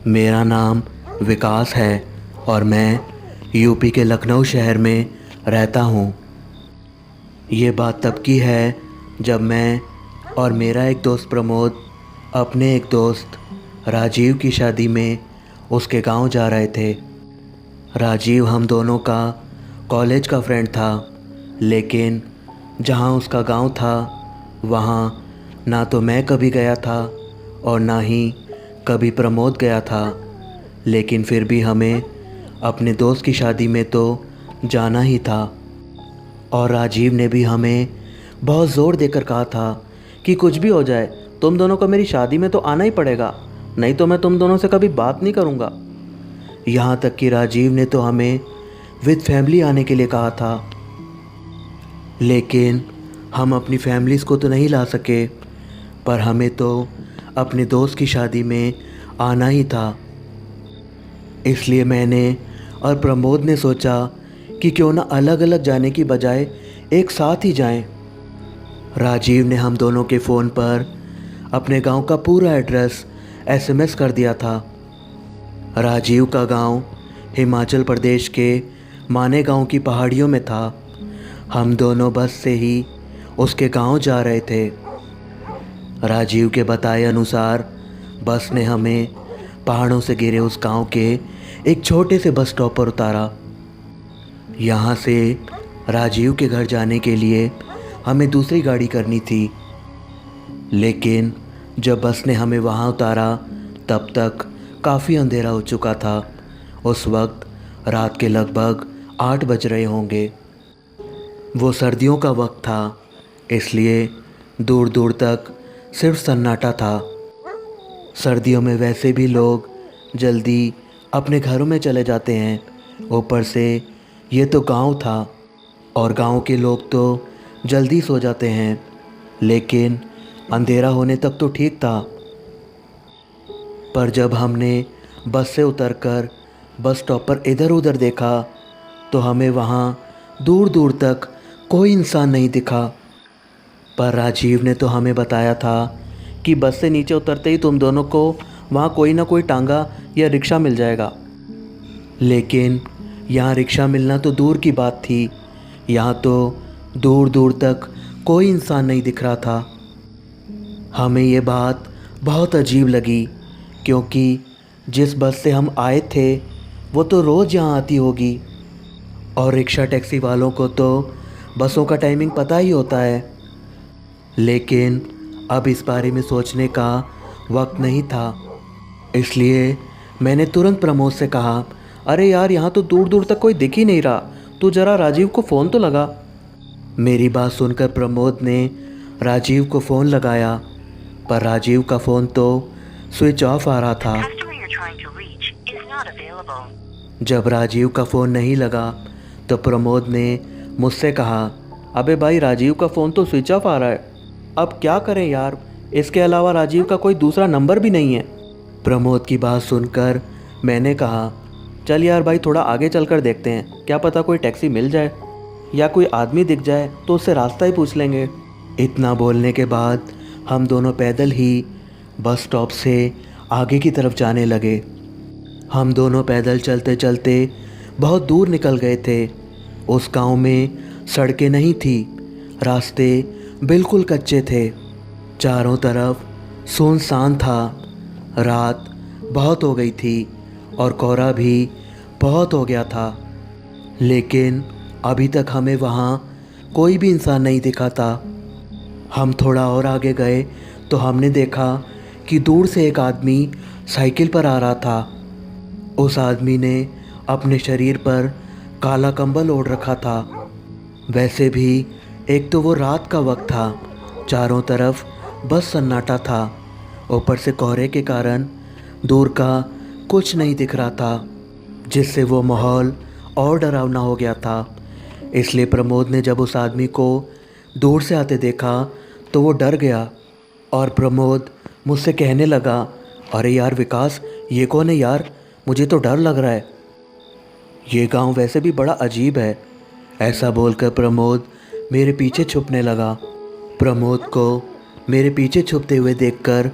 मेरा नाम विकास है और मैं यूपी के लखनऊ शहर में रहता हूँ। ये बात तब की है जब मैं और मेरा एक दोस्त प्रमोद अपने एक दोस्त राजीव की शादी में उसके गांव जा रहे थे। राजीव हम दोनों का कॉलेज का फ्रेंड था, लेकिन जहाँ उसका गांव था वहाँ ना तो मैं कभी गया था और ना ही कभी प्रमोद गया था। लेकिन फिर भी हमें अपने दोस्त की शादी में तो जाना ही था। और राजीव ने भी हमें बहुत ज़ोर देकर कहा था कि कुछ भी हो जाए तुम दोनों को मेरी शादी में तो आना ही पड़ेगा, नहीं तो मैं तुम दोनों से कभी बात नहीं करूँगा। यहाँ तक कि राजीव ने तो हमें विद फैमिली आने के लिए कहा था, लेकिन हम अपनी फैमिलीज़ को तो नहीं ला सके, पर हमें तो अपने दोस्त की शादी में आना ही था। इसलिए मैंने और प्रमोद ने सोचा कि क्यों ना अलग अलग जाने की बजाय एक साथ ही जाएं। राजीव ने हम दोनों के फ़ोन पर अपने गांव का पूरा एड्रेस एसएमएस कर दिया था। राजीव का गांव हिमाचल प्रदेश के मानेगांव की पहाड़ियों में था। हम दोनों बस से ही उसके गांव जा रहे थे। राजीव के बताए अनुसार बस ने हमें पहाड़ों से घिरे उस गांव के एक छोटे से बस स्टॉप पर उतारा। यहाँ से राजीव के घर जाने के लिए हमें दूसरी गाड़ी करनी थी, लेकिन जब बस ने हमें वहाँ उतारा तब तक काफ़ी अंधेरा हो चुका था। उस वक्त रात के लगभग 8 बज रहे होंगे। वो सर्दियों का वक्त था, इसलिए दूर दूर तक सिर्फ सन्नाटा था। सर्दियों में वैसे भी लोग जल्दी अपने घरों में चले जाते हैं। ऊपर से ये तो गांव था और गांव के लोग तो जल्दी सो जाते हैं, लेकिन अंधेरा होने तक तो ठीक था। पर जब हमने बस से उतरकर बस स्टॉप पर इधर उधर देखा तो हमें वहाँ दूर दूर तक कोई इंसान नहीं दिखा। पर राजीव ने तो हमें बताया था कि बस से नीचे उतरते ही तुम दोनों को वहाँ कोई ना कोई टांगा या रिक्शा मिल जाएगा। लेकिन यहाँ रिक्शा मिलना तो दूर की बात थी, यहाँ तो दूर दूर तक कोई इंसान नहीं दिख रहा था। हमें ये बात बहुत अजीब लगी, क्योंकि जिस बस से हम आए थे वो तो रोज़ यहाँ आती होगी और रिक्शा टैक्सी वालों को तो बसों का टाइमिंग पता ही होता है। लेकिन अब इस बारे में सोचने का वक्त नहीं था, इसलिए मैंने तुरंत प्रमोद से कहा, अरे यार यहाँ तो दूर दूर तक कोई दिख ही नहीं रहा, तू ज़रा राजीव को फ़ोन तो लगा। मेरी बात सुनकर प्रमोद ने राजीव को फ़ोन लगाया, पर राजीव का फ़ोन तो स्विच ऑफ आ रहा था। जब राजीव का फ़ोन नहीं लगा तो प्रमोद ने मुझसे कहा, अबे भाई राजीव का फ़ोन तो स्विच ऑफ आ रहा है, अब क्या करें यार, इसके अलावा राजीव का कोई दूसरा नंबर भी नहीं है। प्रमोद की बात सुनकर मैंने कहा, चल यार भाई थोड़ा आगे चलकर देखते हैं, क्या पता कोई टैक्सी मिल जाए या कोई आदमी दिख जाए तो उससे रास्ता ही पूछ लेंगे। इतना बोलने के बाद हम दोनों पैदल ही बस स्टॉप से आगे की तरफ जाने लगे। हम दोनों पैदल चलते चलते बहुत दूर निकल गए थे। उस गांव में सड़कें नहीं थी, रास्ते बिल्कुल कच्चे थे, चारों तरफ सुनसान था। रात बहुत हो गई थी और कोहरा भी बहुत हो गया था, लेकिन अभी तक हमें वहाँ कोई भी इंसान नहीं दिखा था। हम थोड़ा और आगे गए तो हमने देखा कि दूर से एक आदमी साइकिल पर आ रहा था। उस आदमी ने अपने शरीर पर काला कंबल ओढ़ रखा था। वैसे भी एक तो वो रात का वक्त था, चारों तरफ बस सन्नाटा था, ऊपर से कोहरे के कारण दूर का कुछ नहीं दिख रहा था, जिससे वो माहौल और डरावना हो गया था। इसलिए प्रमोद ने जब उस आदमी को दूर से आते देखा तो वो डर गया और प्रमोद मुझसे कहने लगा, अरे यार विकास, ये कौन है यार, मुझे तो डर लग रहा है, ये गांव वैसे भी बड़ा अजीब है। ऐसा बोलकर प्रमोद मेरे पीछे छुपने लगा। प्रमोद को मेरे पीछे छुपते हुए देखकर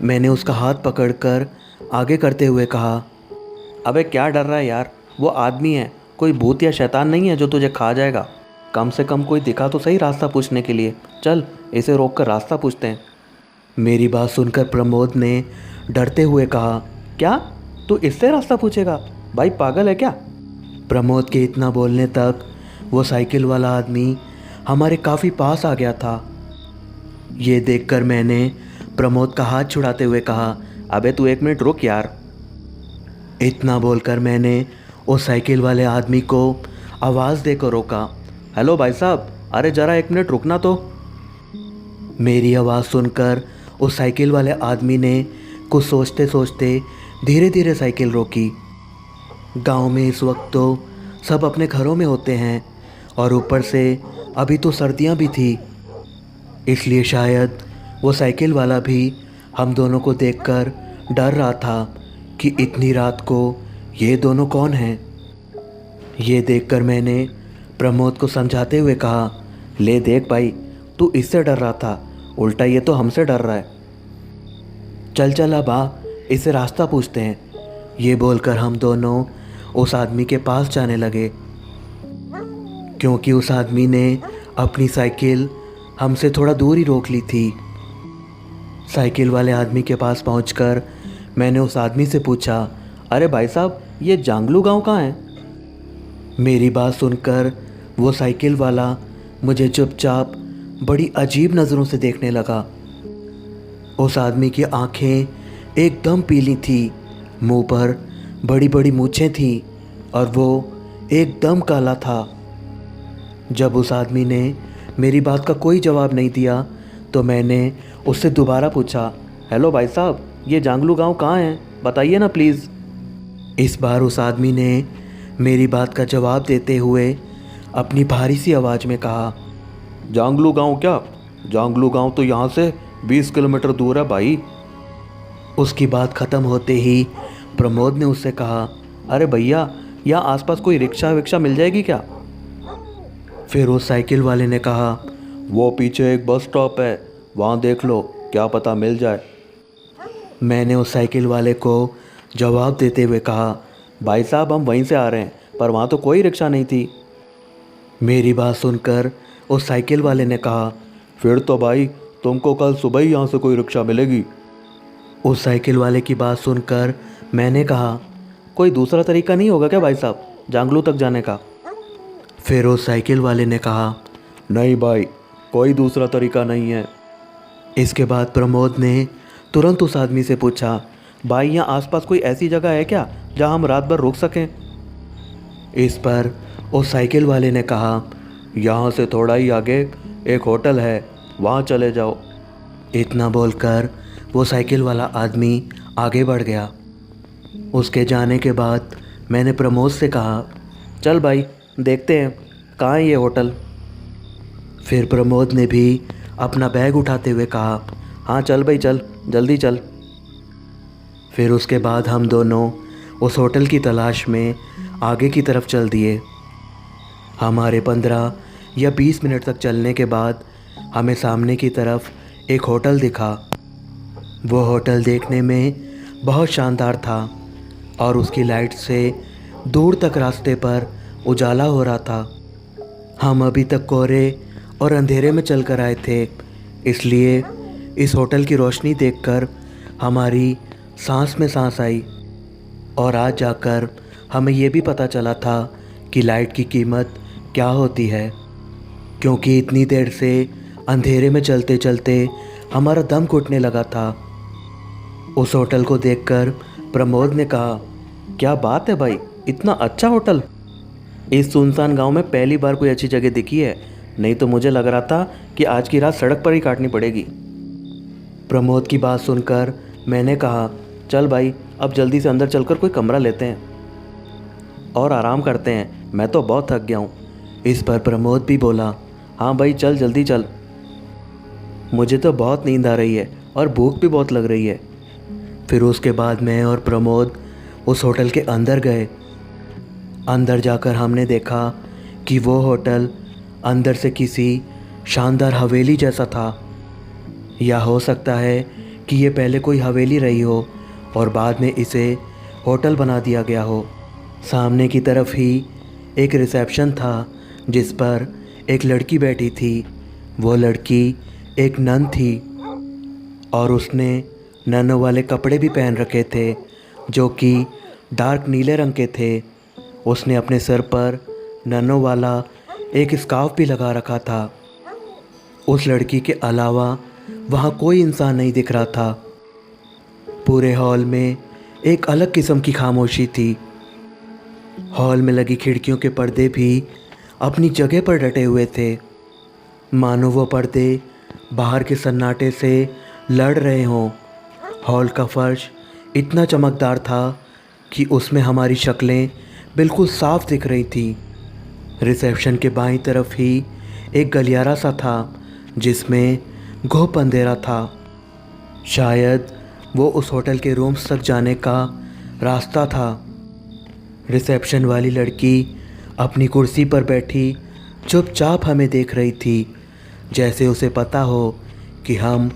मैंने उसका हाथ पकड़कर आगे करते हुए कहा, अबे क्या डर रहा है यार, वो आदमी है, कोई भूत या शैतान नहीं है जो तुझे खा जाएगा। कम से कम कोई दिखा तो सही रास्ता पूछने के लिए, चल इसे रोक कर रास्ता पूछते हैं। मेरी बात सुनकर प्रमोद ने डरते हुए कहा, क्या तू इससे रास्ता पूछेगा? भाई पागल है क्या? प्रमोद के इतना बोलने तक वो साइकिल वाला आदमी हमारे काफ़ी पास आ गया था। ये देखकर मैंने प्रमोद का हाथ छुड़ाते हुए कहा, अबे तू 1 मिनट रुक यार। इतना बोलकर मैंने उस साइकिल वाले आदमी को आवाज़ देकर रोका, हेलो भाई साहब, अरे ज़रा 1 मिनट रुकना तो। मेरी आवाज़ सुनकर उस साइकिल वाले आदमी ने कुछ सोचते सोचते धीरे धीरे साइकिल रोकी। गांव में इस वक्त तो सब अपने घरों में होते हैं और ऊपर से अभी तो सर्दियां भी थी, इसलिए शायद वो साइकिल वाला भी हम दोनों को देखकर डर रहा था कि इतनी रात को ये दोनों कौन हैं। ये देखकर मैंने प्रमोद को समझाते हुए कहा, ले देख भाई, तू इससे डर रहा था, उल्टा ये तो हमसे डर रहा है। चल चल अब आ, इसे रास्ता पूछते हैं। ये बोलकर हम दोनों उस आदमी के पास जाने लगे, क्योंकि उस आदमी ने अपनी साइकिल हमसे थोड़ा दूर ही रोक ली थी। साइकिल वाले आदमी के पास पहुंचकर मैंने उस आदमी से पूछा, अरे भाई साहब, ये जांगलू गांव कहाँ है? मेरी बात सुनकर वो साइकिल वाला मुझे चुपचाप बड़ी अजीब नज़रों से देखने लगा। उस आदमी की आंखें एकदम पीली थी, मुंह पर बड़ी बड़ी मूछें थीं और वो एकदम काला था। जब उस आदमी ने मेरी बात का कोई जवाब नहीं दिया तो मैंने उससे दोबारा पूछा, हेलो भाई साहब, ये जांगलू गांव कहाँ है, बताइए ना प्लीज़। इस बार उस आदमी ने मेरी बात का जवाब देते हुए अपनी भारी सी आवाज़ में कहा, जांगलू गांव क्या? जांगलू गांव तो यहाँ से 20 किलोमीटर दूर है भाई। उसकी बात ख़त्म होते ही प्रमोद ने उससे कहा, अरे भैया, यहाँ आसपास कोई रिक्शा विक्शा मिल जाएगी क्या? फिर उस साइकिल वाले ने कहा, वो पीछे एक बस स्टॉप है, वहाँ देख लो, क्या पता मिल जाए। मैंने उस साइकिल वाले को जवाब देते हुए कहा, भाई साहब हम वहीं से आ रहे हैं, पर वहाँ तो कोई रिक्शा नहीं थी। मेरी बात सुनकर उस साइकिल वाले ने कहा, फिर तो भाई तुमको कल सुबह ही यहाँ से कोई रिक्शा मिलेगी। उस साइकिल वाले की बात सुनकर मैंने कहा, कोई दूसरा तरीका नहीं होगा क्या भाई साहब जांगलू तक जाने का? फिर उस साइकिल वाले ने कहा, नहीं भाई, कोई दूसरा तरीका नहीं है। इसके बाद प्रमोद ने तुरंत उस आदमी से पूछा, भाई यहाँ आसपास कोई ऐसी जगह है क्या जहाँ हम रात भर रुक सकें? इस पर उस साइकिल वाले ने कहा, यहाँ से थोड़ा ही आगे एक होटल है, वहाँ चले जाओ। इतना बोलकर वो साइकिल वाला आदमी आगे बढ़ गया। उसके जाने के बाद मैंने प्रमोद से कहा, चल भाई देखते हैं कहाँ है ये होटल। फिर प्रमोद ने भी अपना बैग उठाते हुए कहा, हाँ चल भाई चल, जल्दी चल। फिर उसके बाद हम दोनों उस होटल की तलाश में आगे की तरफ चल दिए। हमारे 15 या 20 मिनट तक चलने के बाद हमें सामने की तरफ एक होटल दिखा। वो होटल देखने में बहुत शानदार था और उसकी लाइट से दूर तक रास्ते पर उजाला हो रहा था। हम अभी तक कोहरे और अंधेरे में चल कर आए थे, इसलिए इस होटल की रोशनी देखकर हमारी सांस में सांस आई और आज जाकर हमें ये भी पता चला था कि लाइट की कीमत क्या होती है, क्योंकि इतनी देर से अंधेरे में चलते चलते हमारा दम घुटने लगा था। उस होटल को देखकर प्रमोद ने कहा, क्या बात है भाई, इतना अच्छा होटल? इस सुनसान गांव में पहली बार कोई अच्छी जगह दिखी है, नहीं तो मुझे लग रहा था कि आज की रात सड़क पर ही काटनी पड़ेगी। प्रमोद की बात सुनकर मैंने कहा, चल भाई अब जल्दी से अंदर चलकर कोई कमरा लेते हैं और आराम करते हैं, मैं तो बहुत थक गया हूँ। इस पर प्रमोद भी बोला, हाँ भाई चल जल्दी चल, मुझे तो बहुत नींद आ रही है और भूख भी बहुत लग रही है। फिर उसके बाद मैं और प्रमोद उस होटल के अंदर गए। अंदर जाकर हमने देखा कि वो होटल अंदर से किसी शानदार हवेली जैसा था, या हो सकता है कि ये पहले कोई हवेली रही हो और बाद में इसे होटल बना दिया गया हो। सामने की तरफ ही एक रिसेप्शन था जिस पर एक लड़की बैठी थी। वो लड़की एक नन थी और उसने ननों वाले कपड़े भी पहन रखे थे जो कि डार्क नीले रंग के थे। उसने अपने सर पर ननों वाला एक स्कार्फ भी लगा रखा था। उस लड़की के अलावा वहाँ कोई इंसान नहीं दिख रहा था। पूरे हॉल में एक अलग किस्म की खामोशी थी। हॉल में लगी खिड़कियों के पर्दे भी अपनी जगह पर डटे हुए थे, मानो वो पर्दे बाहर के सन्नाटे से लड़ रहे हों। हॉल का फर्श इतना चमकदार था कि उसमें हमारी शक्लें बिल्कुल साफ दिख रही थी। रिसेप्शन के बाईं तरफ ही एक गलियारा सा था जिसमें घोप अंधेरा था। शायद वो उस होटल के रूम्स तक जाने का रास्ता था। रिसेप्शन वाली लड़की अपनी कुर्सी पर बैठी चुपचाप हमें देख रही थी, जैसे उसे पता हो कि हम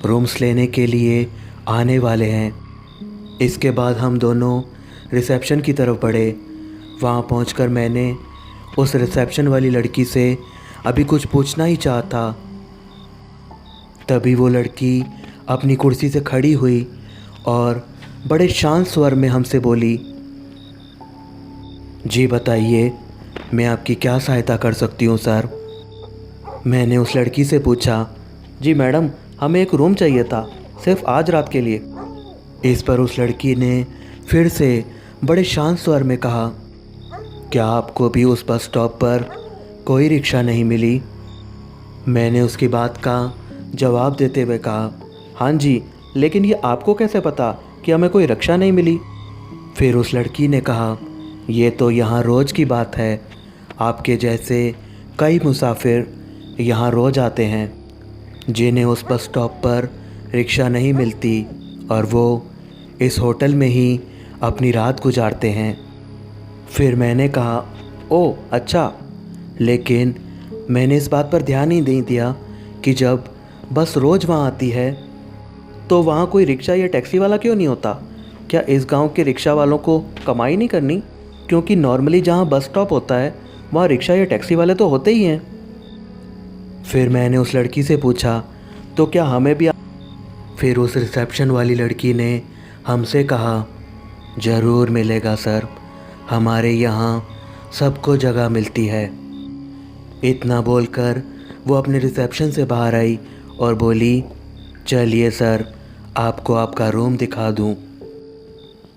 रूम्स लेने के लिए आने वाले हैं। इसके बाद हम दोनों रिसेप्शन की तरफ बढ़े। वहाँ पहुंचकर मैंने उस रिसेप्शन वाली लड़की से अभी कुछ पूछना ही चाहा था। तभी वो लड़की अपनी कुर्सी से खड़ी हुई और बड़े शांत स्वर में हमसे बोली, जी बताइए, मैं आपकी क्या सहायता कर सकती हूँ सर। मैंने उस लड़की से पूछा, जी मैडम, हमें एक रूम चाहिए था, सिर्फ आज रात के लिए। इस पर उस लड़की ने फिर से बड़े शांत स्वर में कहा, क्या आपको भी उस बस स्टॉप पर कोई रिक्शा नहीं मिली? मैंने उसकी बात का जवाब देते हुए कहा, हाँ जी, लेकिन ये आपको कैसे पता कि हमें कोई रिक्शा नहीं मिली? फिर उस लड़की ने कहा, ये तो यहाँ रोज़ की बात है। आपके जैसे कई मुसाफिर यहाँ रोज़ आते हैं जिन्हें उस बस स्टॉप पर रिक्शा नहीं मिलती और वो इस होटल में ही अपनी रात गुजारते हैं। फिर मैंने कहा, ओह अच्छा, लेकिन मैंने इस बात पर ध्यान ही नहीं दिया कि जब बस रोज़ वहाँ आती है तो वहाँ कोई रिक्शा या टैक्सी वाला क्यों नहीं होता? क्या इस गांव के रिक्शा वालों को कमाई नहीं करनी? क्योंकि नॉर्मली जहाँ बस स्टॉप होता है वहाँ रिक्शा या टैक्सी वाले तो होते ही हैं। फिर मैंने उस लड़की से पूछा, तो क्या हमें भी? फिर उस रिसेप्शन वाली लड़की ने हमसे कहा, ज़रूर मिलेगा सर, हमारे यहाँ सबको जगह मिलती है। इतना बोलकर वो अपने रिसेप्शन से बाहर आई और बोली, चलिए सर, आपको आपका रूम दिखा दूँ।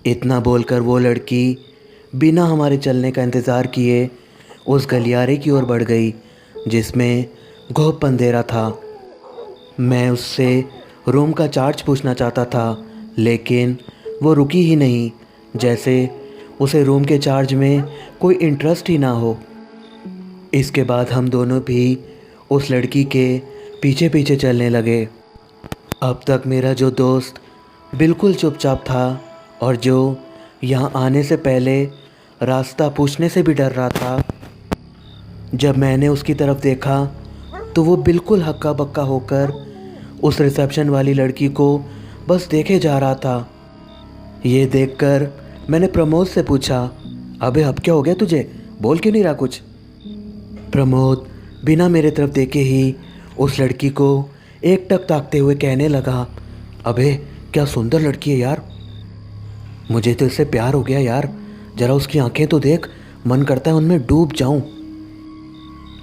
इतना बोलकर वो लड़की बिना हमारे चलने का इंतज़ार किए उस गलियारे की ओर बढ़ गई जिसमें घोप अंधेरा था। मैं उससे रूम का चार्ज पूछना चाहता था, लेकिन वो रुकी ही नहीं, जैसे उसे रूम के चार्ज में कोई इंटरेस्ट ही ना हो। इसके बाद हम दोनों भी उस लड़की के पीछे पीछे चलने लगे। अब तक मेरा जो दोस्त बिल्कुल चुपचाप था और जो यहाँ आने से पहले रास्ता पूछने से भी डर रहा था, जब मैंने उसकी तरफ देखा तो वो बिल्कुल हक्का बक्का होकर उस रिसेप्शन वाली लड़की को बस देखे जा रहा था। ये देखकर मैंने प्रमोद से पूछा, अबे अब क्या हो गया तुझे, बोल क्यों नहीं रहा कुछ? प्रमोद बिना मेरे तरफ देखे ही उस लड़की को एकटक ताकते हुए कहने लगा, अबे क्या सुंदर लड़की है यार, मुझे तो इससे प्यार हो गया यार, ज़रा उसकी आंखें तो देख, मन करता है उनमें डूब जाऊं।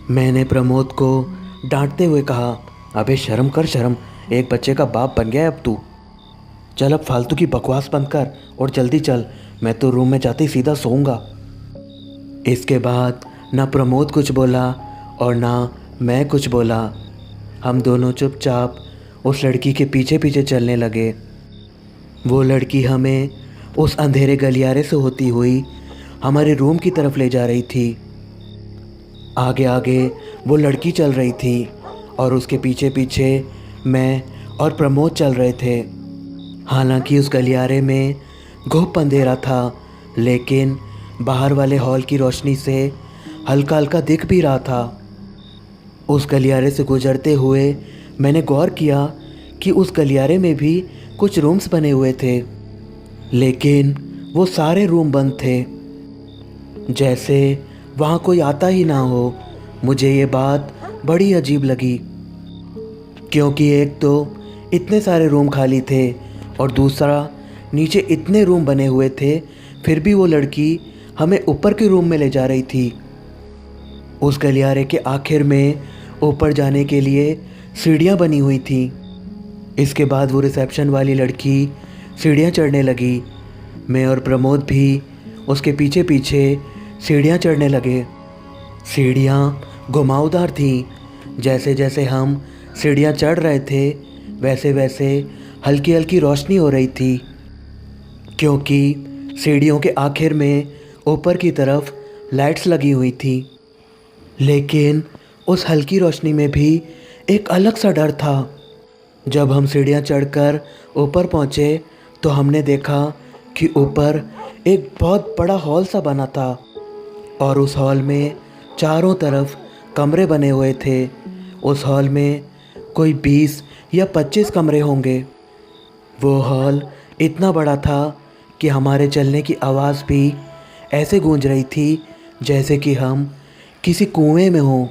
मैंने प्रमोद को डांटते हुए कहा, अबे शर्म कर शर्म, एक बच्चे का बाप बन गया है अब तू। चल अब फालतू की बकवास बंद कर और जल्दी चल, मैं तो रूम में जाते ही सीधा सोऊंगा। इसके बाद ना प्रमोद कुछ बोला और ना मैं कुछ बोला। हम दोनों चुपचाप उस लड़की के पीछे पीछे चलने लगे। वो लड़की हमें उस अंधेरे गलियारे से होती हुई हमारे रूम की तरफ ले जा रही थी। आगे आगे वो लड़की चल रही थी और उसके पीछे पीछे मैं और प्रमोद चल रहे थे। हालांकि उस गलियारे में घुप अंधेरा था, लेकिन बाहर वाले हॉल की रोशनी से हल्का हल्का दिख भी रहा था। उस गलियारे से गुजरते हुए मैंने गौर किया कि उस गलियारे में भी कुछ रूम्स बने हुए थे। लेकिन वो सारे रूम बंद थे, जैसे वहाँ कोई आता ही ना हो। मुझे ये बात बड़ी अजीब लगी, क्योंकि एक तो इतने सारे रूम खाली थे और दूसरा नीचे इतने रूम बने हुए थे, फिर भी वो लड़की हमें ऊपर के रूम में ले जा रही थी। उस गलियारे के आखिर में ऊपर जाने के लिए सीढ़ियाँ बनी हुई थी। इसके बाद वो रिसेप्शन वाली लड़की सीढ़ियाँ चढ़ने लगी। मैं और प्रमोद भी उसके पीछे पीछे सीढ़ियाँ चढ़ने लगे। सीढ़ियाँ घुमावदार थीं। जैसे जैसे हम सीढ़ियाँ चढ़ रहे थे, वैसे वैसे हल्की हल्की रोशनी हो रही थी, क्योंकि सीढ़ियों के आखिर में ऊपर की तरफ लाइट्स लगी हुई थी। लेकिन उस हल्की रोशनी में भी एक अलग सा डर था। जब हम सीढ़ियाँ चढ़कर ऊपर पहुँचे तो हमने देखा कि ऊपर एक बहुत बड़ा हॉल सा बना था और उस हॉल में चारों तरफ कमरे बने हुए थे। उस हॉल में कोई 20 या 25 कमरे होंगे। वो हॉल इतना बड़ा था कि हमारे चलने की आवाज़ भी ऐसे गूंज रही थी जैसे कि हम किसी कुएं में हों।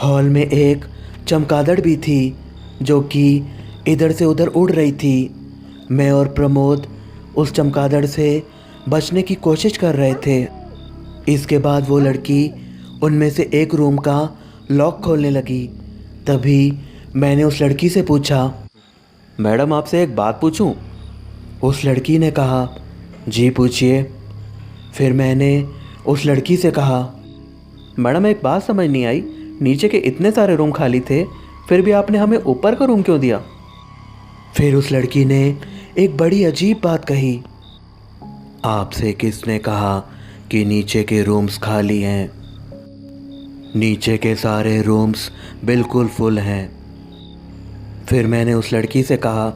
हॉल में एक चमगादड़ भी थी जो कि इधर से उधर उड़ रही थी। मैं और प्रमोद उस चमगादड़ से बचने की कोशिश कर रहे थे। इसके बाद वो लड़की उनमें से एक रूम का लॉक खोलने लगी। तभी मैंने उस लड़की से पूछा, मैडम आपसे एक बात पूछूं? उस लड़की ने कहा, जी पूछिए। फिर मैंने उस लड़की से कहा, मैडम एक बात समझ नहीं आई, नीचे के इतने सारे रूम खाली थे, फिर भी आपने हमें ऊपर का रूम क्यों दिया? फिर उस लड़की ने एक बड़ी अजीब बात कही, आपसे किसने कहा कि नीचे के रूम्स खाली हैं? नीचे के सारे रूम्स बिल्कुल फुल हैं। फिर मैंने उस लड़की से कहा,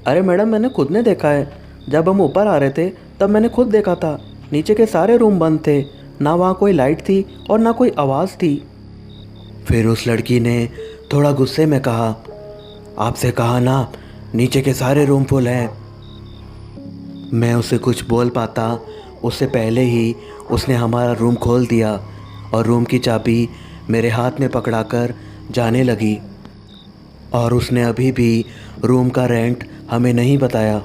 अरे मैडम मैंने खुद ने देखा है, जब हम ऊपर आ रहे थे तब मैंने खुद देखा था, नीचे के सारे रूम बंद थे, ना वहाँ कोई लाइट थी और ना कोई आवाज़ थी। फिर उस लड़की ने थोड़ा गुस्से में कहा, आपसे कहा ना नीचे के सारे रूम फुल हैं। मैं उसे कुछ बोल पाता उससे पहले ही उसने हमारा रूम खोल दिया और रूम की चाबी मेरे हाथ में पकड़ाकर जाने लगी। और उसने अभी भी रूम का रेंट हमें नहीं बताया।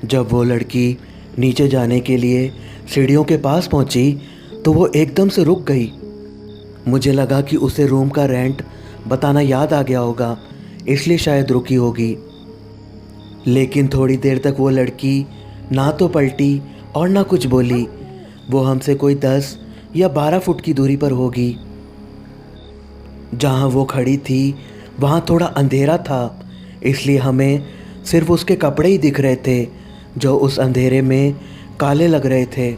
जब वो लड़की नीचे जाने के लिए सीढ़ियों के पास पहुंची तो वो एकदम से रुक गई। मुझे लगा कि उसे रूम का रेंट बताना याद आ गया होगा, इसलिए शायद रुकी होगी। लेकिन थोड़ी देर तक वो लड़की ना तो पलटी और ना कुछ बोली। वो हमसे कोई 10 या 12 फुट की दूरी पर होगी। जहाँ वो खड़ी थी वहाँ थोड़ा अंधेरा था, इसलिए हमें सिर्फ उसके कपड़े ही दिख रहे थे जो उस अंधेरे में काले लग रहे थे।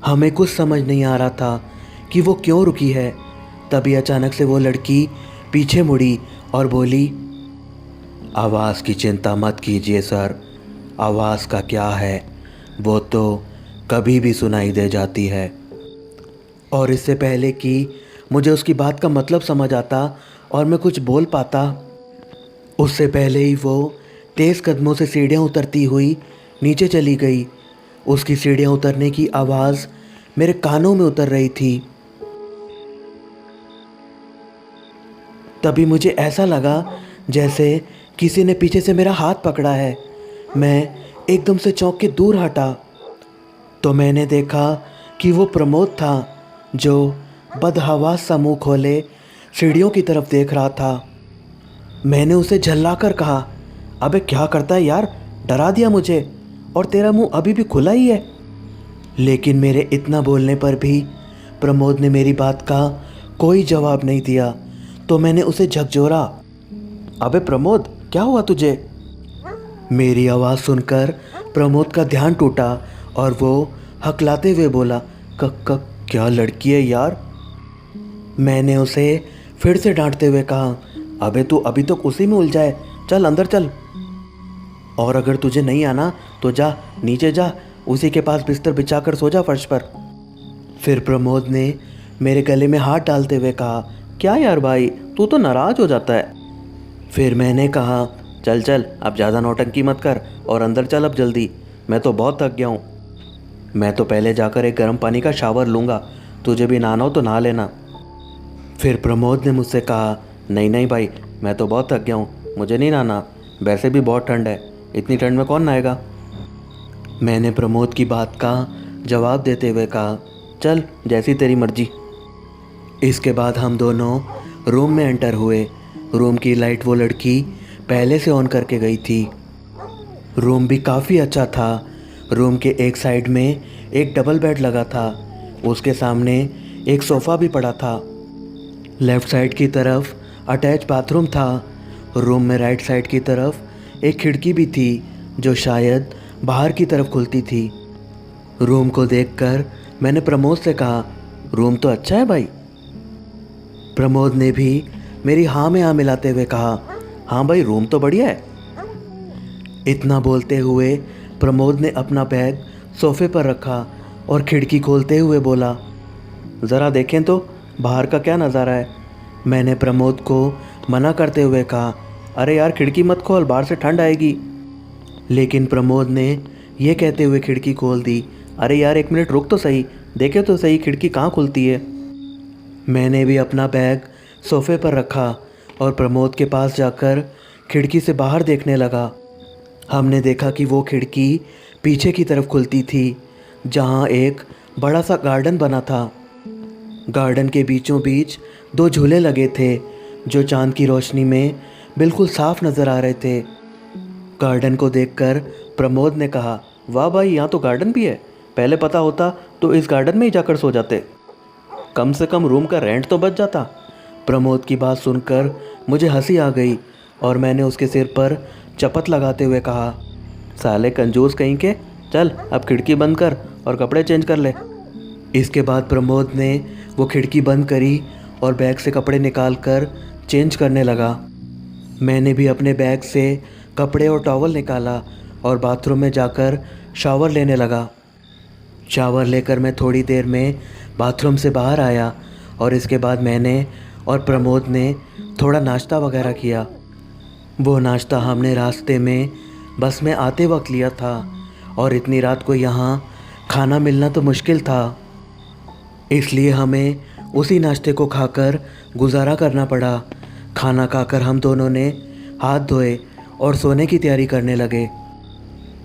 हमें कुछ समझ नहीं आ रहा था कि वो क्यों रुकी है। तभी अचानक से वो लड़की पीछे मुड़ी और बोली, आवाज़ की चिंता मत कीजिए सर, आवाज़ का क्या है, वो तो कभी भी सुनाई दे जाती है। और इससे पहले कि मुझे उसकी बात का मतलब समझ आता और मैं कुछ बोल पाता, उससे पहले ही वो तेज़ कदमों से सीढ़ियाँ उतरती हुई नीचे चली गई। उसकी सीढ़ियाँ उतरने की आवाज़ मेरे कानों में उतर रही थी। तभी मुझे ऐसा लगा जैसे किसी ने पीछे से मेरा हाथ पकड़ा है। मैं एकदम से चौंक के दूर हटा तो मैंने देखा कि वो प्रमोद था जो बदहवास सा मुँह खोले सीढ़ियों की तरफ देख रहा था। मैंने उसे झल्लाकर कहा, अबे क्या करता है यार, डरा दिया मुझे, और तेरा मुंह अभी भी खुला ही है। लेकिन मेरे इतना बोलने पर भी प्रमोद ने मेरी बात का कोई जवाब नहीं दिया। तो मैंने उसे झकझोरा, अबे प्रमोद क्या हुआ तुझे? मेरी आवाज़ सुनकर प्रमोद का ध्यान टूटा और वो हकलाते हुए बोला, क्या लड़की है यार? मैंने उसे फिर से डांटते हुए कहा, अबे तू अभी तक उसी में उलझा है, चल अंदर चल, और अगर तुझे नहीं आना तो जा नीचे जा, उसी के पास बिस्तर बिछाकर सो जा फर्श पर। फिर प्रमोद ने मेरे गले में हाथ डालते हुए कहा, क्या यार भाई, तू तो नाराज़ हो जाता है। फिर मैंने कहा, चल चल, अब ज़्यादा नौटंकी मत कर और अंदर चल अब जल्दी, मैं तो बहुत थक गया हूँ। मैं तो पहले जाकर एक गर्म पानी का शावर लूँगा, तुझे भी नहाना हो तो नहा लेना। फिर प्रमोद ने मुझसे कहा, नहीं नहीं भाई, मैं तो बहुत थक गया हूँ, मुझे नहीं नहाना, वैसे भी बहुत ठंड है, इतनी ठंड में कौन नहाएगा। मैंने प्रमोद की बात का जवाब देते हुए कहा, चल जैसी तेरी मर्जी। इसके बाद हम दोनों रूम में एंटर हुए। रूम की लाइट वो लड़की पहले से ऑन करके गई थी। रूम भी काफ़ी अच्छा था। रूम के एक साइड में एक डबल बेड लगा था, उसके सामने एक सोफ़ा भी पड़ा था। लेफ़्ट साइड की तरफ अटैच बाथरूम था। रूम में राइट साइड की तरफ एक खिड़की भी थी जो शायद बाहर की तरफ खुलती थी। रूम को देखकर मैंने प्रमोद से कहा, रूम तो अच्छा है भाई। प्रमोद ने भी मेरी हाँ में हाँ मिलाते हुए कहा, हाँ भाई रूम तो बढ़िया है। इतना बोलते हुए प्रमोद ने अपना बैग सोफ़े पर रखा और खिड़की खोलते हुए बोला, ज़रा देखें तो बाहर का क्या नज़ारा है। मैंने प्रमोद को मना करते हुए कहा, अरे यार खिड़की मत खोल, बाहर से ठंड आएगी। लेकिन प्रमोद ने यह कहते हुए खिड़की खोल दी। अरे यार एक मिनट रुक तो सही, देखे तो सही खिड़की कहाँ खुलती है। मैंने भी अपना बैग सोफ़े पर रखा और प्रमोद के पास जाकर खिड़की से बाहर देखने लगा। हमने देखा कि वो खिड़की पीछे की तरफ खुलती थी, जहाँ एक बड़ा सा गार्डन बना था। गार्डन के बीचों बीच 2 झूले लगे थे जो चांद की रोशनी में बिल्कुल साफ नज़र आ रहे थे। गार्डन को देखकर प्रमोद ने कहा, वाह भाई यहाँ तो गार्डन भी है, पहले पता होता तो इस गार्डन में ही जाकर सो जाते, कम से कम रूम का रेंट तो बच जाता। प्रमोद की बात सुनकर मुझे हंसी आ गई और मैंने उसके सिर पर चपत लगाते हुए कहा, साले कंजूस कहीं के, चल अब खिड़की बंद कर और कपड़े चेंज कर ले। इसके बाद प्रमोद ने वो खिड़की बंद करी और बैग से कपड़े निकाल कर चेंज करने लगा। मैंने भी अपने बैग से कपड़े और टॉवल निकाला और बाथरूम में जाकर शावर लेने लगा। शावर लेकर मैं थोड़ी देर में बाथरूम से बाहर आया और इसके बाद मैंने और प्रमोद ने थोड़ा नाश्ता वगैरह किया। वो नाश्ता हमने रास्ते में बस में आते वक्त लिया था और इतनी रात को यहाँ खाना मिलना तो मुश्किल था, इसलिए हमें उसी नाश्ते को खाकर गुजारा करना पड़ा। खाना खाकर हम दोनों ने हाथ धोए और सोने की तैयारी करने लगे।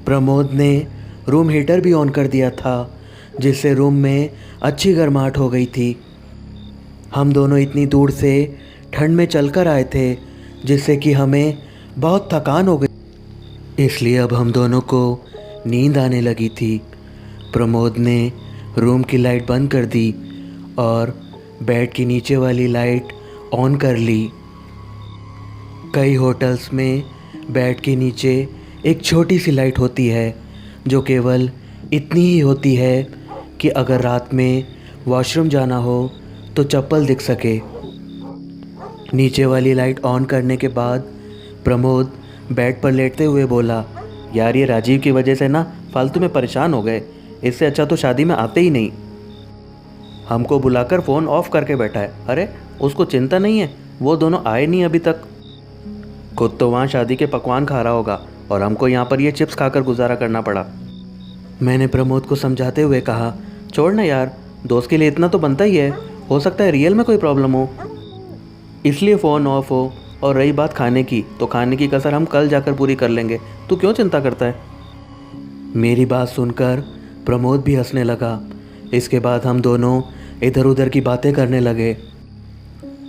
प्रमोद ने रूम हीटर भी ऑन कर दिया था, जिससे रूम में अच्छी गर्माहट हो गई थी। हम दोनों इतनी दूर से ठंड में चलकर आए थे, जिससे कि हमें बहुत थकान हो गई, इसलिए अब हम दोनों को नींद आने लगी थी। प्रमोद ने रूम की लाइट बंद कर दी और बेड की नीचे वाली लाइट ऑन कर ली। कई होटल्स में बेड के नीचे एक छोटी सी लाइट होती है जो केवल इतनी ही होती है कि अगर रात में वॉशरूम जाना हो तो चप्पल दिख सके। नीचे वाली लाइट ऑन करने के बाद प्रमोद बेड पर लेटते हुए बोला, यार ये राजीव की वजह से ना फालतू में परेशान हो गए, इससे अच्छा तो शादी में आते ही नहीं। हमको बुलाकर फ़ोन ऑफ करके बैठा है। अरे उसको चिंता नहीं है, वो दोनों आए नहीं अभी तक। खुद तो वहाँ शादी के पकवान खा रहा होगा और हमको यहाँ पर ये चिप्स खाकर गुजारा करना पड़ा। मैंने प्रमोद को समझाते हुए कहा, छोड़ ना यार, दोस्त के लिए इतना तो बनता ही है, हो सकता है रियल में कोई प्रॉब्लम हो, इसलिए फ़ोन ऑफ हो। और रही बात खाने की, तो खाने की कसर हम कल जाकर पूरी कर लेंगे, तू क्यों चिंता करता है। मेरी बात सुनकर प्रमोद भी हंसने लगा। इसके बाद हम दोनों इधर उधर की बातें करने लगे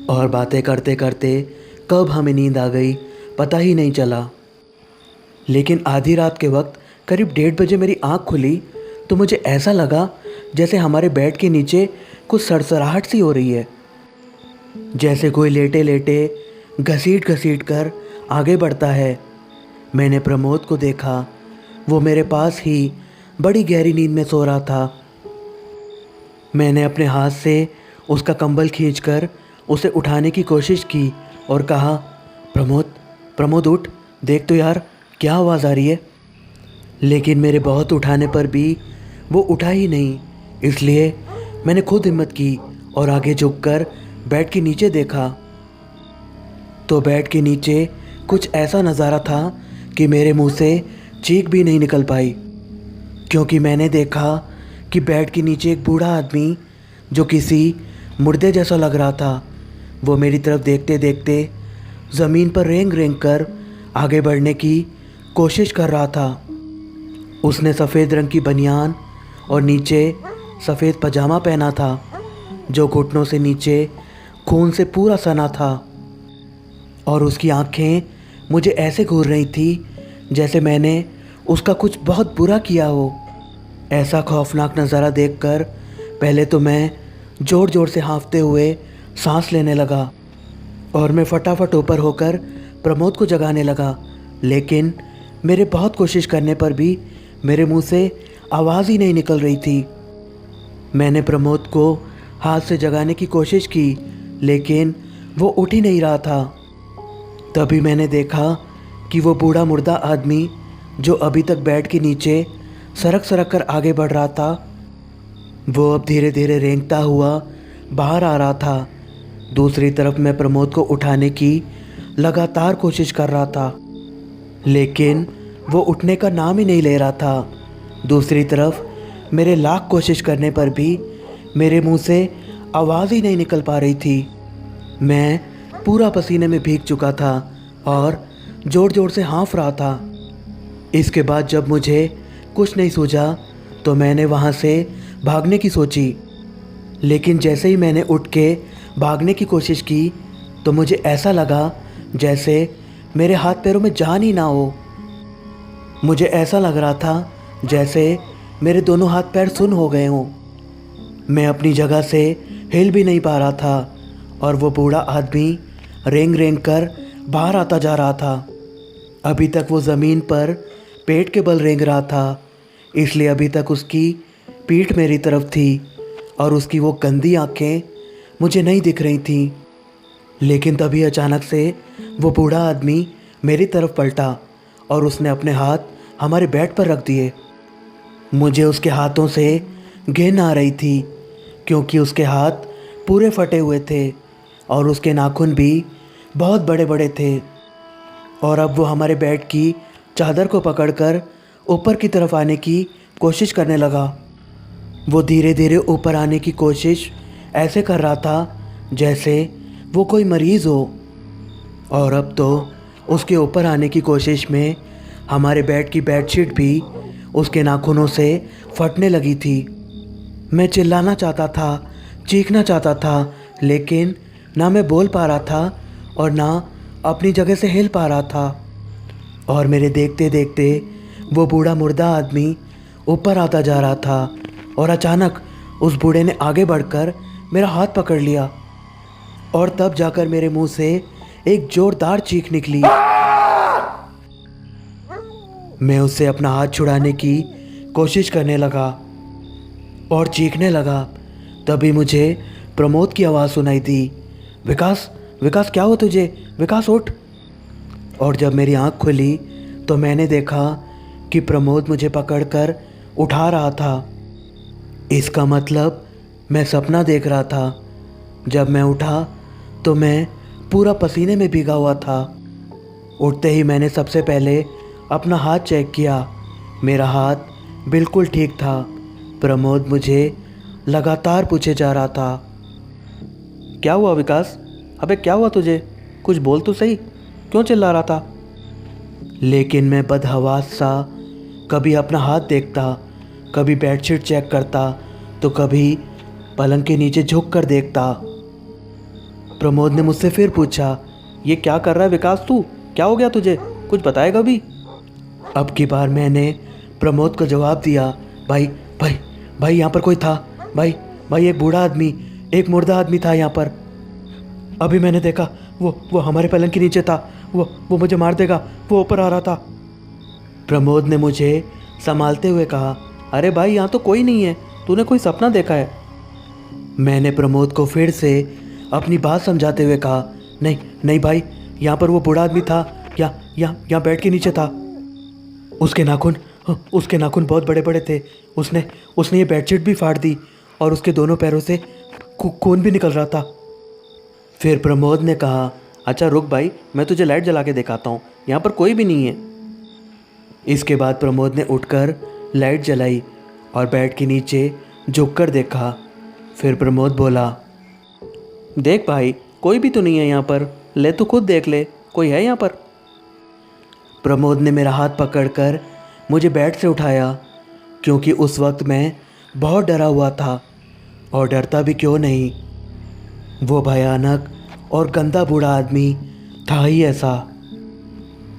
और बातें करते करते कब हमें नींद आ गई पता ही नहीं चला। लेकिन आधी रात के वक्त करीब 1:30 बजे मेरी आँख खुली तो मुझे ऐसा लगा जैसे हमारे बेड के नीचे कुछ सरसराहट सी हो रही है, जैसे कोई लेटे लेटे घसीट घसीट कर आगे बढ़ता है। मैंने प्रमोद को देखा, वो मेरे पास ही बड़ी गहरी नींद में सो रहा था। मैंने अपने हाथ से उसका कंबल खींचकर उसे उठाने की कोशिश की और कहा, प्रमोद प्रमोद उठ, देख तो यार क्या आवाज़ आ रही है। लेकिन मेरे बहुत उठाने पर भी वो उठा ही नहीं, इसलिए मैंने खुद हिम्मत की और आगे झुककर बेड के नीचे देखा तो बेड के नीचे कुछ ऐसा नज़ारा था कि मेरे मुंह से चीख भी नहीं निकल पाई, क्योंकि मैंने देखा कि बेड के नीचे एक बूढ़ा आदमी जो किसी मुर्दे जैसा लग रहा था, वो मेरी तरफ देखते देखते ज़मीन पर रेंग रेंग कर आगे बढ़ने की कोशिश कर रहा था। उसने सफ़ेद रंग की बनियान और नीचे सफ़ेद पजामा पहना था जो घुटनों से नीचे खून से पूरा सना था, और उसकी आंखें मुझे ऐसे घूर रही थी जैसे मैंने उसका कुछ बहुत बुरा किया हो। ऐसा खौफनाक नज़ारा देखकर पहले तो मैं ज़ोर ज़ोर से हाँफते हुए सांस लेने लगा और मैं फटाफट ऊपर होकर प्रमोद को जगाने लगा, लेकिन मेरे बहुत कोशिश करने पर भी मेरे मुंह से आवाज़ ही नहीं निकल रही थी। मैंने प्रमोद को हाथ से जगाने की कोशिश की, लेकिन वो उठ ही नहीं रहा था। तभी मैंने देखा कि वो बूढ़ा मुर्दा आदमी जो अभी तक बेड के नीचे सरक सरक कर आगे बढ़ रहा था, वो अब धीरे धीरे रेंगता हुआ बाहर आ रहा था। दूसरी तरफ मैं प्रमोद को उठाने की लगातार कोशिश कर रहा था, लेकिन वो उठने का नाम ही नहीं ले रहा था। दूसरी तरफ मेरे लाख कोशिश करने पर भी मेरे मुंह से आवाज़ ही नहीं निकल पा रही थी। मैं पूरा पसीने में भीग चुका था और ज़ोर ज़ोर से हाँफ रहा था। इसके बाद जब मुझे कुछ नहीं सूझा तो मैंने वहाँ से भागने की सोची, लेकिन जैसे ही मैंने उठ के भागने की कोशिश की तो मुझे ऐसा लगा जैसे मेरे हाथ पैरों में जान ही ना हो। मुझे ऐसा लग रहा था जैसे मेरे दोनों हाथ पैर सुन्न हो गए हों। मैं अपनी जगह से हिल भी नहीं पा रहा था और वो बूढ़ा आदमी रेंग रेंग कर बाहर आता जा रहा था। अभी तक वो ज़मीन पर पेट के बल रेंग रहा था, इसलिए अभी तक उसकी पीठ मेरी तरफ थी और उसकी वो गंदी आंखें मुझे नहीं दिख रही थीं। लेकिन तभी अचानक से वो बूढ़ा आदमी मेरी तरफ पलटा और उसने अपने हाथ हमारे बेड पर रख दिए। मुझे उसके हाथों से घिन आ रही थी, क्योंकि उसके हाथ पूरे फटे हुए थे और उसके नाखून भी बहुत बड़े बड़े थे। और अब वो हमारे बेड की चादर को पकड़कर ऊपर की तरफ आने की कोशिश करने लगा। वो धीरे धीरे ऊपर आने की कोशिश ऐसे कर रहा था जैसे वो कोई मरीज़ हो, और अब तो उसके ऊपर आने की कोशिश में हमारे बेड की बेडशीट भी उसके नाखूनों से फटने लगी थी। मैं चिल्लाना चाहता था, चीखना चाहता था, लेकिन ना मैं बोल पा रहा था और ना अपनी जगह से हिल पा रहा था। और मेरे देखते देखते वो बूढ़ा मुर्दा आदमी ऊपर आता जा रहा था और अचानक उस बूढ़े ने आगे बढ़कर मेरा हाथ पकड़ लिया और तब जाकर मेरे मुंह से एक जोरदार चीख निकली। मैं उससे अपना हाथ छुड़ाने की कोशिश करने लगा और चीखने लगा। तभी मुझे प्रमोद की आवाज़ सुनाई दी, विकास, विकास क्या हुआ तुझे? विकास उठ। और जब मेरी आंख खुली तो मैंने देखा कि प्रमोद मुझे पकड़कर उठा रहा था। इसका मतलब मैं सपना देख रहा था। जब मैं उठा तो मैं पूरा पसीने में भीगा हुआ था। उठते ही मैंने सबसे पहले अपना हाथ चेक किया। मेरा हाथ बिल्कुल ठीक था। प्रमोद मुझे लगातार पूछे जा रहा था, क्या हुआ विकास? अबे क्या हुआ तुझे? कुछ बोल तो सही, क्यों चिल्ला रहा था? लेकिन मैं बदहवास सा कभी अपना हाथ देखता, कभी बेडशीट चेक करता, तो कभी पलंग के नीचे झुक कर देखता। प्रमोद ने मुझसे फिर पूछा, ये क्या कर रहा है विकास तू? क्या हो गया तुझे? कुछ बताएगा भी? अब की बार मैंने प्रमोद को जवाब दिया, भाई भाई भाई यहाँ पर कोई था। भाई भाई एक बूढ़ा आदमी, एक मुर्दा आदमी था यहाँ पर। अभी मैंने देखा, वो हमारे पलंग के नीचे था। वो मुझे मार देगा, वो ऊपर आ रहा था। प्रमोद ने मुझे संभालते हुए कहा, अरे भाई यहाँ तो कोई नहीं है, तूने कोई सपना देखा है। मैंने प्रमोद को फिर से अपनी बात समझाते हुए कहा, नहीं नहीं भाई, यहाँ पर वो बूढ़ा आदमी था, यहाँ बेड के नीचे था। उसके नाखून बहुत बड़े बड़े थे। उसने ये बेडशीट भी फाड़ दी और उसके दोनों पैरों से खून भी निकल रहा था। फिर प्रमोद ने कहा, अच्छा रुक भाई, मैं तुझे लाइट जला के दिखाता हूँ, यहाँ पर कोई भी नहीं है। इसके बाद प्रमोद ने उठकर लाइट जलाई और बेड के नीचे झुककर देखा। फिर प्रमोद बोला, देख भाई, कोई भी तो नहीं है यहाँ पर, ले तू खुद देख ले, कोई है यहाँ पर। प्रमोद ने मेरा हाथ पकड़कर मुझे बेड से उठाया, क्योंकि उस वक्त मैं बहुत डरा हुआ था, और डरता भी क्यों नहीं, वो भयानक और गंदा बूढ़ा आदमी था ही ऐसा।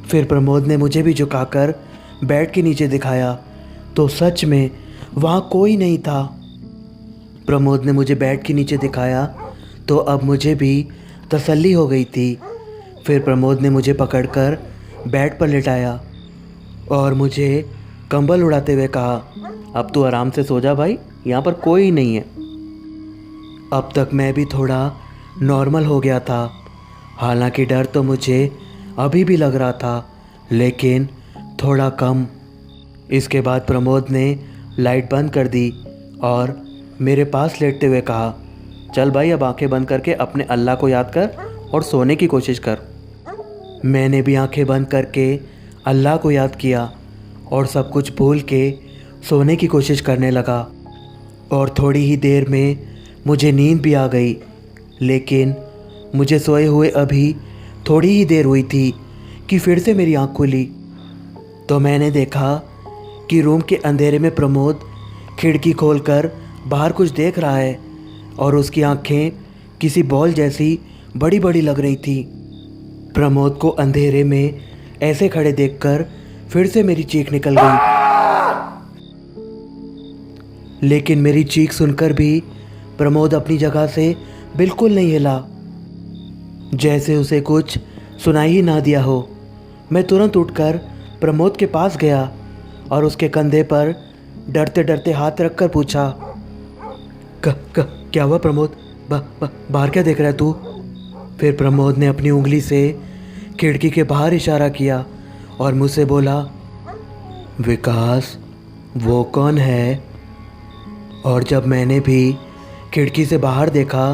फिर प्रमोद ने मुझे भी झुकाकर बेड के नीचे दिखाया, तो सच में वहाँ कोई नहीं था। प्रमोद ने मुझे बेड के नीचे दिखाया तो अब मुझे भी तसल्ली हो गई थी। फिर प्रमोद ने मुझे पकड़कर बेड पर लिटाया और मुझे कंबल उड़ाते हुए कहा, अब तू आराम से सो जा भाई, यहाँ पर कोई नहीं है। अब तक मैं भी थोड़ा नॉर्मल हो गया था, हालांकि डर तो मुझे अभी भी लग रहा था, लेकिन थोड़ा कम। इसके बाद प्रमोद ने लाइट बंद कर दी और मेरे पास लेटते हुए कहा, चल भाई अब आंखें बंद करके अपने अल्लाह को याद कर और सोने की कोशिश कर। मैंने भी आंखें बंद करके अल्लाह को याद किया और सब कुछ भूल के सोने की कोशिश करने लगा, और थोड़ी ही देर में मुझे नींद भी आ गई। लेकिन मुझे सोए हुए अभी थोड़ी ही देर हुई थी कि फिर से मेरी आँख खुली, तो मैंने देखा कि रूम के अंधेरे में प्रमोद खिड़की खोलकर बाहर कुछ देख रहा है, और उसकी आंखें किसी बॉल जैसी बड़ी बड़ी लग रही थी। प्रमोद को अंधेरे में ऐसे खड़े देखकर फिर से मेरी चीख निकल गई, लेकिन मेरी चीख सुनकर भी प्रमोद अपनी जगह से बिल्कुल नहीं हिला, जैसे उसे कुछ सुनाई ही ना दिया हो। मैं तुरंत उठकर प्रमोद के पास गया और उसके कंधे पर डरते डरते हाथ रखकर पूछा, क्या हुआ प्रमोद, बाहर क्या देख रहा है तू? फिर प्रमोद ने अपनी उंगली से खिड़की के बाहर इशारा किया और मुझसे बोला, विकास वो कौन है? और जब मैंने भी खिड़की से बाहर देखा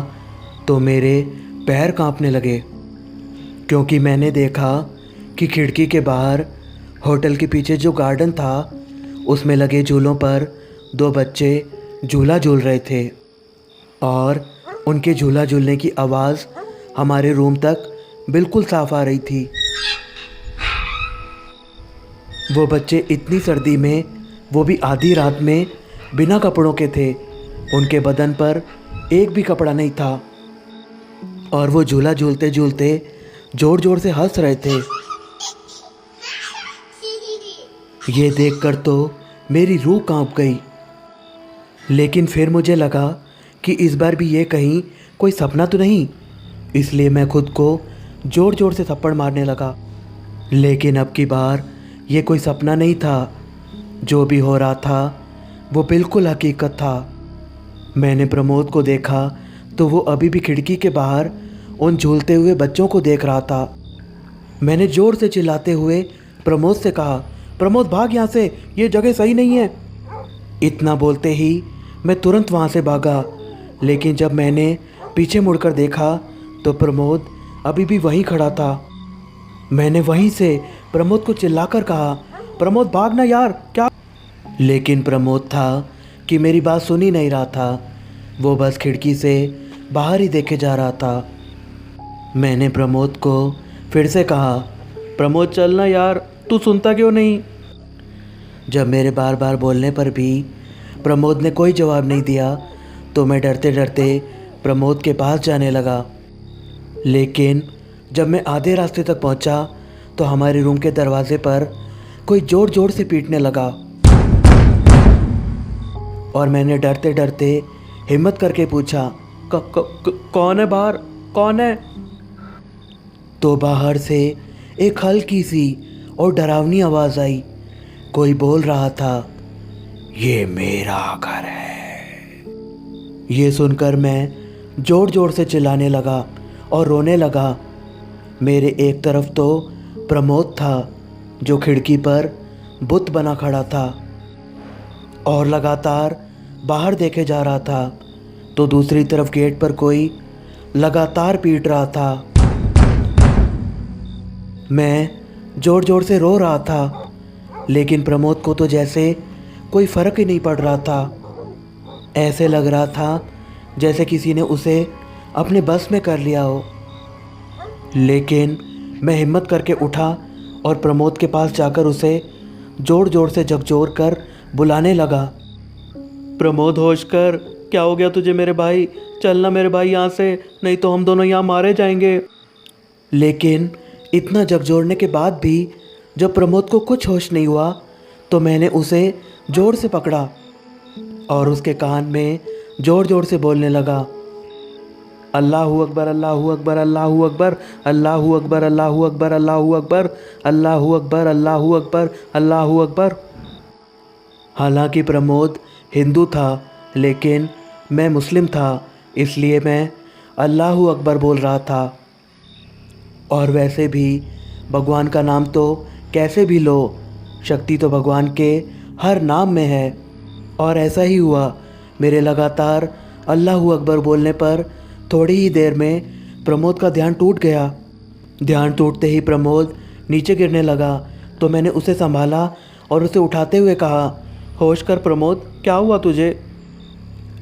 तो मेरे पैर कांपने लगे, क्योंकि मैंने देखा कि खिड़की के बाहर होटल के पीछे जो गार्डन था उसमें लगे झूलों पर दो बच्चे झूला झूल रहे थे, और उनके झूला झूलने की आवाज़ हमारे रूम तक बिल्कुल साफ आ रही थी। वो बच्चे इतनी सर्दी में, वो भी आधी रात में, बिना कपड़ों के थे, उनके बदन पर एक भी कपड़ा नहीं था, और वो झूला झूलते झूलते ज़ोर ज़ोर से हंस रहे थे। ये देखकर तो मेरी रूह कांप गई, लेकिन फिर मुझे लगा कि इस बार भी ये कहीं कोई सपना तो नहीं, इसलिए मैं खुद को ज़ोर ज़ोर से थप्पड़ मारने लगा। लेकिन अब की बार ये कोई सपना नहीं था, जो भी हो रहा था वो बिल्कुल हकीकत था। मैंने प्रमोद को देखा तो वो अभी भी खिड़की के बाहर उन झूलते हुए बच्चों को देख रहा था। मैंने ज़ोर से चिल्लाते हुए प्रमोद से कहा, प्रमोद भाग यहाँ से, ये जगह सही नहीं है। इतना बोलते ही मैं तुरंत वहाँ से भागा, लेकिन जब मैंने पीछे मुड़कर देखा तो प्रमोद अभी भी वहीं खड़ा था। मैंने वहीं से प्रमोद को चिल्लाकर कहा, प्रमोद भागना यार, क्या? लेकिन प्रमोद था कि मेरी बात सुन ही नहीं रहा था, वो बस खिड़की से बाहर ही देखे जा रहा था। मैंने प्रमोद को फिर से कहा, प्रमोद चलना यार, तू सुनता क्यों नहीं? जब मेरे बार बार बोलने पर भी प्रमोद ने कोई जवाब नहीं दिया तो मैं डरते डरते प्रमोद के पास जाने लगा। लेकिन जब मैं आधे रास्ते तक पहुंचा तो हमारे रूम के दरवाजे पर कोई ज़ोर ज़ोर से पीटने लगा, और मैंने डरते डरते हिम्मत करके पूछा, कौन है बाहर, कौन है? तो बाहर से एक हल्की सी और डरावनी आवाज़ आई। कोई बोल रहा था, ये मेरा घर है। ये सुनकर मैं ज़ोर ज़ोर से चिल्लाने लगा और रोने लगा। मेरे एक तरफ तो प्रमोद था जो खिड़की पर बुत बना खड़ा था और लगातार बाहर देखे जा रहा था, तो दूसरी तरफ गेट पर कोई लगातार पीट रहा था। मैं ज़ोर ज़ोर से रो रहा था, लेकिन प्रमोद को तो जैसे कोई फ़र्क ही नहीं पड़ रहा था। ऐसे लग रहा था जैसे किसी ने उसे अपने बस में कर लिया हो। लेकिन मैं हिम्मत करके उठा और प्रमोद के पास जाकर उसे ज़ोर ज़ोर से झकझोर कर बुलाने लगा। प्रमोद, होश कर, क्या हो गया तुझे मेरे भाई? चलना मेरे भाई यहाँ से, नहीं तो हम दोनों यहाँ मारे जाएंगे। लेकिन इतना झकझोरने के बाद भी जब प्रमोद को कुछ होश नहीं हुआ तो मैंने उसे ज़ोर से पकड़ा और उसके कान में ज़ोर ज़ोर से बोलने लगा, अल्लाहू अकबर, अल्लाहू अकबर, अल्लाहू अकबर, अल्लाहू अकबर, अल्लाहू अकबर, अल्लाहू अकबर, अल्लाहू अकबर, अल्लाहू अकबर, अल्लाहू अकबर। हालांकि प्रमोद हिंदू था, लेकिन मैं मुस्लिम था, इसलिए मैं अल्लाहू अकबर बोल रहा था। और वैसे भी भगवान का नाम तो कैसे भी लो, शक्ति तो भगवान के हर नाम में है। और ऐसा ही हुआ। मेरे लगातार अल्लाहू अकबर बोलने पर थोड़ी ही देर में प्रमोद का ध्यान टूट गया। ध्यान टूटते ही प्रमोद नीचे गिरने लगा तो मैंने उसे संभाला और उसे उठाते हुए कहा, होश कर प्रमोद, क्या हुआ तुझे?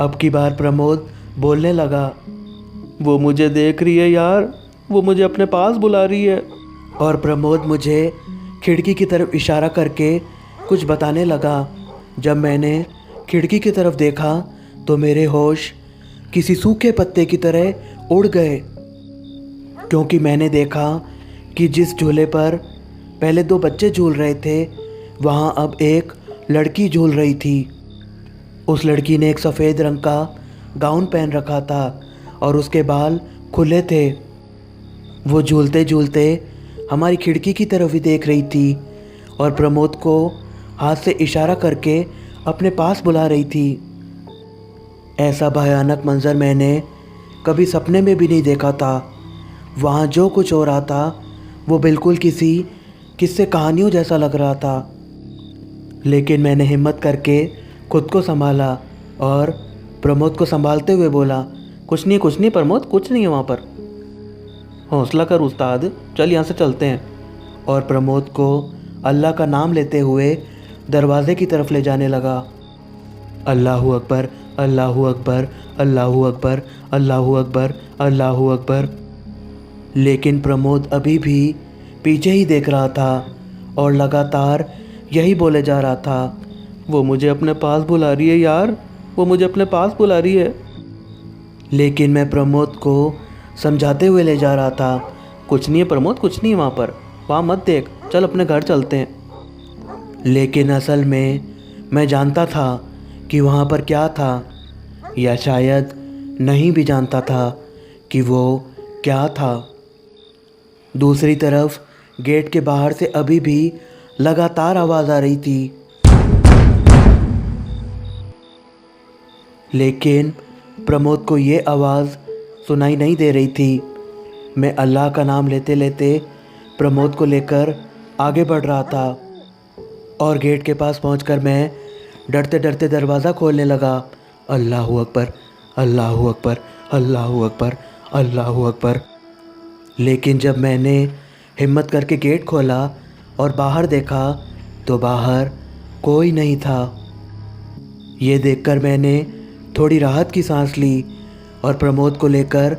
अब की बार प्रमोद बोलने लगा, वो मुझे देख रही है यार, वो मुझे अपने पास बुला रही है। और प्रमोद मुझे खिड़की की तरफ इशारा करके कुछ बताने लगा। जब मैंने खिड़की की तरफ देखा तो मेरे होश किसी सूखे पत्ते की तरह उड़ गए, क्योंकि मैंने देखा कि जिस झूले पर पहले 2 बच्चे झूल रहे थे वहाँ अब एक लड़की झूल रही थी। उस लड़की ने एक सफ़ेद रंग का गाउन पहन रखा था और उसके बाल खुले थे। वो झूलते झूलते हमारी खिड़की की तरफ ही देख रही थी और प्रमोद को हाथ से इशारा करके अपने पास बुला रही थी। ऐसा भयानक मंजर मैंने कभी सपने में भी नहीं देखा था। वहाँ जो कुछ हो रहा था वो बिल्कुल किसी किस्से कहानियों जैसा लग रहा था। लेकिन मैंने हिम्मत करके खुद को संभाला और प्रमोद को संभालते हुए बोला, कुछ नहीं प्रमोद, कुछ नहीं है वहाँ पर, हौसला कर उस्ताद, चल यहाँ से चलते हैं। और प्रमोद को अल्लाह का नाम लेते हुए दरवाज़े की तरफ ले जाने लगा। अल्लाहू अकबर, अल्लाहू अकबर, अल्लाहू अकबर, अल्लाहू अकबर, अल्लाहू अकबर। लेकिन प्रमोद अभी भी पीछे ही देख रहा था और लगातार यही बोले जा रहा था, वो मुझे अपने पास बुला रही है यार, वो मुझे अपने पास बुला रही है। लेकिन मैं प्रमोद को समझाते हुए ले जा रहा था, कुछ नहीं है प्रमोद, कुछ नहीं है वहाँ पर, वहाँ मत देख, चल अपने घर चलते हैं। लेकिन असल में मैं जानता था कि वहाँ पर क्या था, या शायद नहीं भी जानता था कि वो क्या था। दूसरी तरफ गेट के बाहर से अभी भी लगातार आवाज़ आ रही थी, लेकिन प्रमोद को ये आवाज़ सुनाई नहीं दे रही थी। मैं अल्लाह का नाम लेते लेते प्रमोद को लेकर आगे बढ़ रहा था और गेट के पास पहुंचकर मैं डरते डरते दरवाज़ा खोलने लगा। अल्लाहू अकबर, अल्लाहू अकबर, अल्लाहू अकबर, अल्लाहू अकबर। लेकिन जब मैंने हिम्मत करके गेट खोला और बाहर देखा तो बाहर कोई नहीं था। ये देखकर मैंने थोड़ी राहत की सांस ली और प्रमोद को लेकर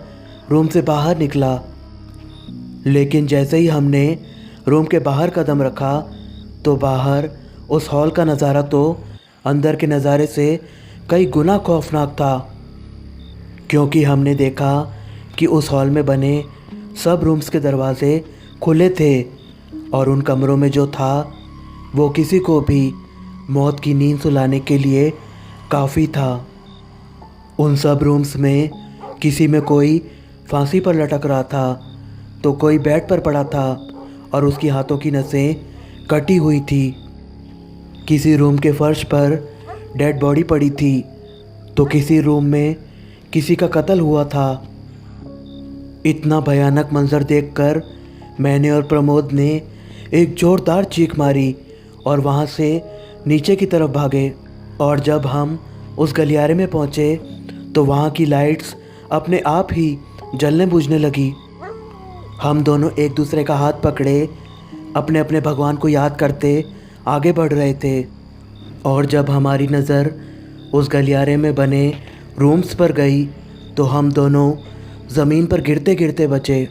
रूम से बाहर निकला। लेकिन जैसे ही हमने रूम के बाहर कदम रखा तो बाहर उस हॉल का नज़ारा तो अंदर के नज़ारे से कई गुना खौफनाक था, क्योंकि हमने देखा कि उस हॉल में बने सब रूम्स के दरवाज़े खुले थे और उन कमरों में जो था वो किसी को भी मौत की नींद सुलाने के लिए काफ़ी था। उन सब रूम्स में किसी में कोई फांसी पर लटक रहा था तो कोई बेड पर पड़ा था और उसकी हाथों की नसें कटी हुई थी। किसी रूम के फर्श पर डेड बॉडी पड़ी थी तो किसी रूम में किसी का कत्ल हुआ था। इतना भयानक मंजर देखकर मैंने और प्रमोद ने एक ज़ोरदार चीख मारी और वहाँ से नीचे की तरफ भागे। और जब हम उस गलियारे में पहुँचे तो वहाँ की लाइट्स अपने आप ही जलने बुझने लगी हम दोनों एक दूसरे का हाथ पकड़े अपने अपने भगवान को याद करते आगे बढ़ रहे थे। और जब हमारी नज़र उस गलियारे में बने रूम्स पर गई तो हम दोनों ज़मीन पर गिरते गिरते बचे,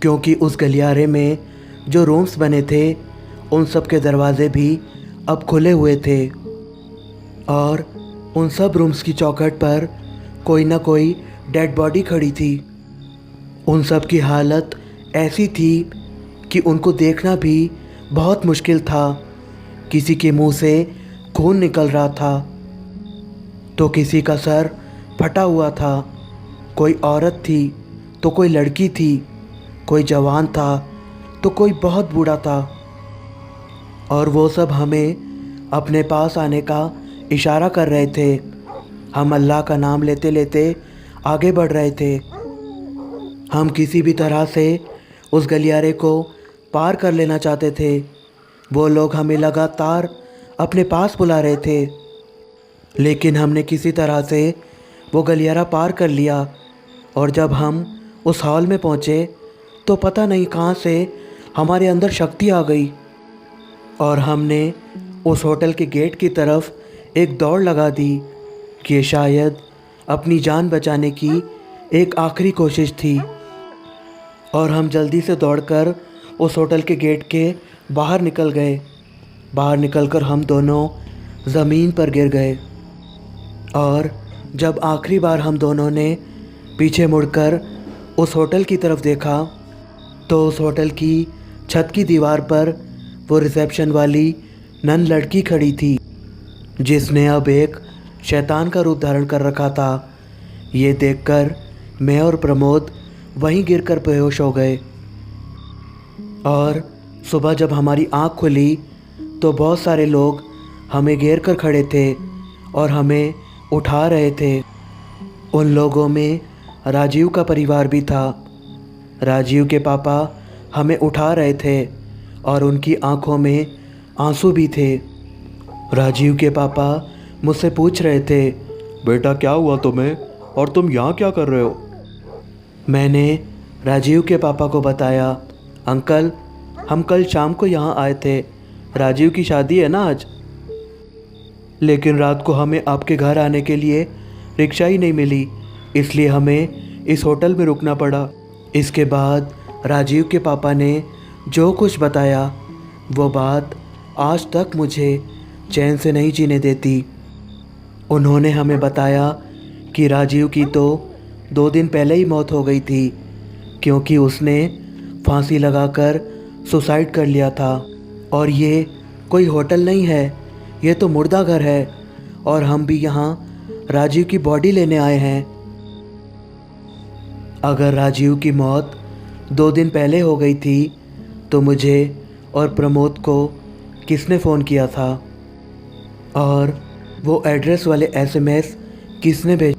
क्योंकि उस गलियारे में जो रूम्स बने थे उन सब के दरवाजे भी अब खुले हुए थे और उन सब रूम्स की चौखट पर कोई ना कोई डेड बॉडी खड़ी थी। उन सब की हालत ऐसी थी कि उनको देखना भी बहुत मुश्किल था। किसी के मुंह से खून निकल रहा था तो किसी का सर फटा हुआ था, कोई औरत थी तो कोई लड़की थी, कोई जवान था तो कोई बहुत बूढ़ा था। और वो सब हमें अपने पास आने का इशारा कर रहे थे। हम अल्लाह का नाम लेते लेते आगे बढ़ रहे थे। हम किसी भी तरह से उस गलियारे को पार कर लेना चाहते थे। वो लोग हमें लगातार अपने पास बुला रहे थे, लेकिन हमने किसी तरह से वो गलियारा पार कर लिया। और जब हम उस हॉल में पहुँचे तो पता नहीं कहाँ से हमारे अंदर शक्ति आ गई और हमने उस होटल के गेट की तरफ एक दौड़ लगा दी कि शायद अपनी जान बचाने की एक आखिरी कोशिश थी। और हम जल्दी से दौड़कर उस होटल के गेट के बाहर निकल गए। बाहर निकलकर हम दोनों ज़मीन पर गिर गए। और जब आखिरी बार हम दोनों ने पीछे मुड़कर उस होटल की तरफ देखा तो उस होटल की छत की दीवार पर वो रिसेप्शन वाली नन लड़की खड़ी थी, जिसने अब एक शैतान का रूप धारण कर रखा था। ये देखकर मैं और प्रमोद वहीं गिरकर बेहोश हो गए। और सुबह जब हमारी आँख खुली तो बहुत सारे लोग हमें घेर कर खड़े थे और हमें उठा रहे थे। उन लोगों में राजीव का परिवार भी था। राजीव के पापा हमें उठा रहे थे और उनकी आंखों में आंसू भी थे। राजीव के पापा मुझसे पूछ रहे थे, बेटा क्या हुआ तुम्हें और तुम यहाँ क्या कर रहे हो? मैंने राजीव के पापा को बताया, अंकल हम कल शाम को यहाँ आए थे, राजीव की शादी है ना आज, लेकिन रात को हमें आपके घर आने के लिए रिक्शा ही नहीं मिली, इसलिए हमें इस होटल में रुकना पड़ा। इसके बाद राजीव के पापा ने जो कुछ बताया वो बात आज तक मुझे चैन से नहीं जीने देती। उन्होंने हमें बताया कि राजीव की तो 2 दिन पहले ही मौत हो गई थी, क्योंकि उसने फांसी लगाकर सुसाइड कर लिया था। और ये कोई होटल नहीं है, ये तो मुर्दा घर है और हम भी यहाँ राजीव की बॉडी लेने आए हैं। अगर राजीव की मौत 2 दिन पहले हो गई थी तो मुझे और प्रमोद को किसने फ़ोन किया था और वो एड्रेस वाले SMS किसने भेजे